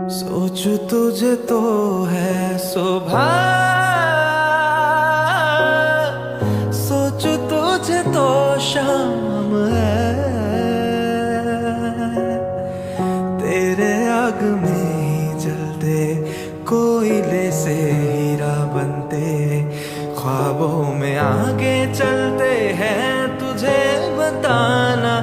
सोच तुझे तो है सुबह, सोच तुझे तो शाम है। तेरे आग में ही जलते कोयले से हीरा बनते, ख्वाबों में आगे चलते हैं तुझे बताना